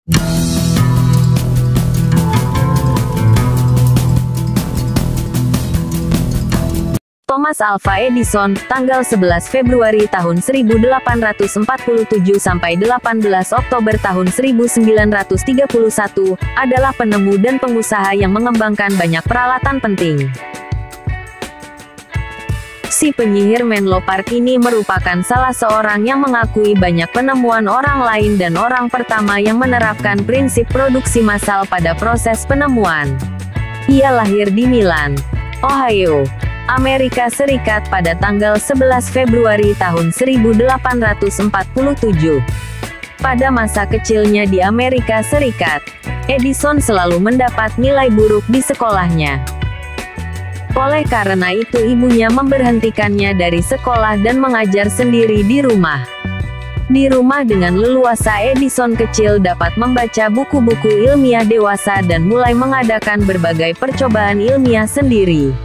Thomas Alva Edison, tanggal 11 Februari tahun 1847 sampai 18 Oktober tahun 1931, adalah penemu dan pengusaha yang mengembangkan banyak peralatan penting. Si penyihir Menlo Park ini merupakan salah seorang yang mengakui banyak penemuan orang lain dan orang pertama yang menerapkan prinsip produksi massal pada proses penemuan. Ia lahir di Milan, Ohio, Amerika Serikat pada tanggal 11 Februari tahun 1847. Pada masa kecilnya di Amerika Serikat, Edison selalu mendapat nilai buruk di sekolahnya. Oleh karena itu ibunya memberhentikannya dari sekolah dan mengajar sendiri di rumah. Di rumah dengan leluasa Edison kecil dapat membaca buku-buku ilmiah dewasa dan mulai mengadakan berbagai percobaan ilmiah sendiri.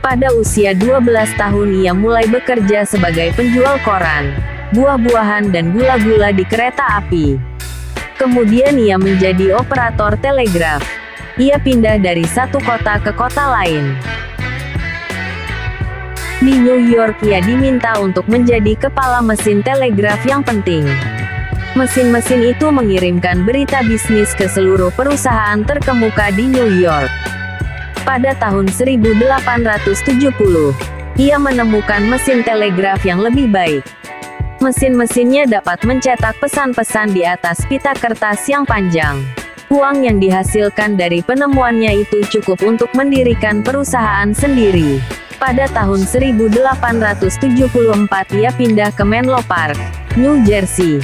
Pada usia 12 tahun ia mulai bekerja sebagai penjual koran, buah-buahan dan gula-gula di kereta api. Kemudian ia menjadi operator telegraf. Ia pindah dari satu kota ke kota lain. Di New York ia diminta untuk menjadi kepala mesin telegraf yang penting. Mesin-mesin itu mengirimkan berita bisnis ke seluruh perusahaan terkemuka di New York. Pada tahun 1870, ia menemukan mesin telegraf yang lebih baik. Mesin-mesinnya dapat mencetak pesan-pesan di atas pita kertas yang panjang. Uang yang dihasilkan dari penemuannya itu cukup untuk mendirikan perusahaan sendiri. Pada tahun 1874 ia pindah ke Menlo Park, New Jersey.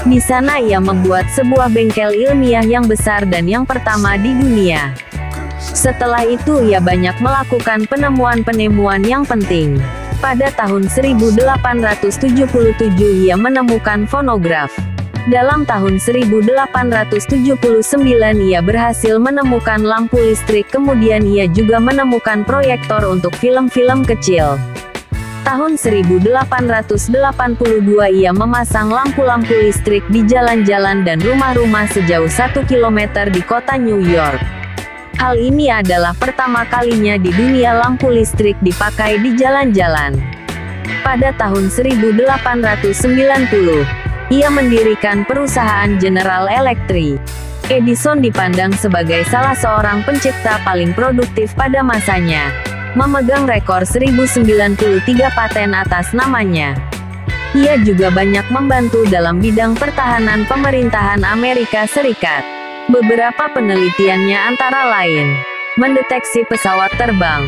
Di sana ia membuat sebuah bengkel ilmiah yang besar dan yang pertama di dunia. Setelah itu ia banyak melakukan penemuan-penemuan yang penting. Pada tahun 1877 ia menemukan fonograf. Dalam tahun 1879 ia berhasil menemukan lampu listrik, kemudian ia juga menemukan proyektor untuk film-film kecil. Tahun 1882 ia memasang lampu-lampu listrik di jalan-jalan dan rumah-rumah sejauh 1 km di kota New York. Hal ini adalah pertama kalinya di dunia lampu listrik dipakai di jalan-jalan. Pada tahun 1890, ia mendirikan perusahaan General Electric. Edison dipandang sebagai salah seorang pencipta paling produktif pada masanya, memegang rekor 1093 paten atas namanya. Ia juga banyak membantu dalam bidang pertahanan pemerintahan Amerika Serikat. Beberapa penelitiannya antara lain, mendeteksi pesawat terbang,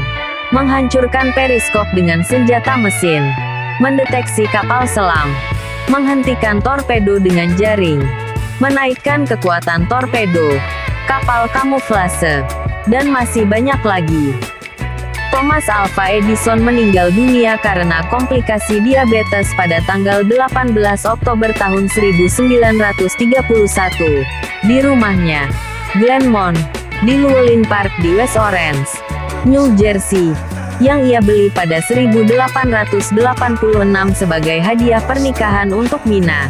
menghancurkan periskop dengan senjata mesin, mendeteksi kapal selam, menghentikan torpedo dengan jaring, menaikkan kekuatan torpedo, kapal kamuflase, dan masih banyak lagi. Thomas Alva Edison meninggal dunia karena komplikasi diabetes pada tanggal 18 Oktober tahun 1931, di rumahnya, Glenmont, di Llewellyn Park di West Orange, New Jersey, yang ia beli pada 1886 sebagai hadiah pernikahan untuk Mina.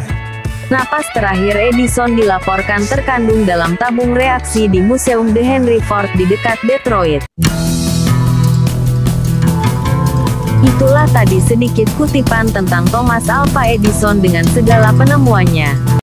Napas terakhir Edison dilaporkan terkandung dalam tabung reaksi di Museum de Henry Ford di dekat Detroit. Itulah tadi sedikit kutipan tentang Thomas Alva Edison dengan segala penemuannya.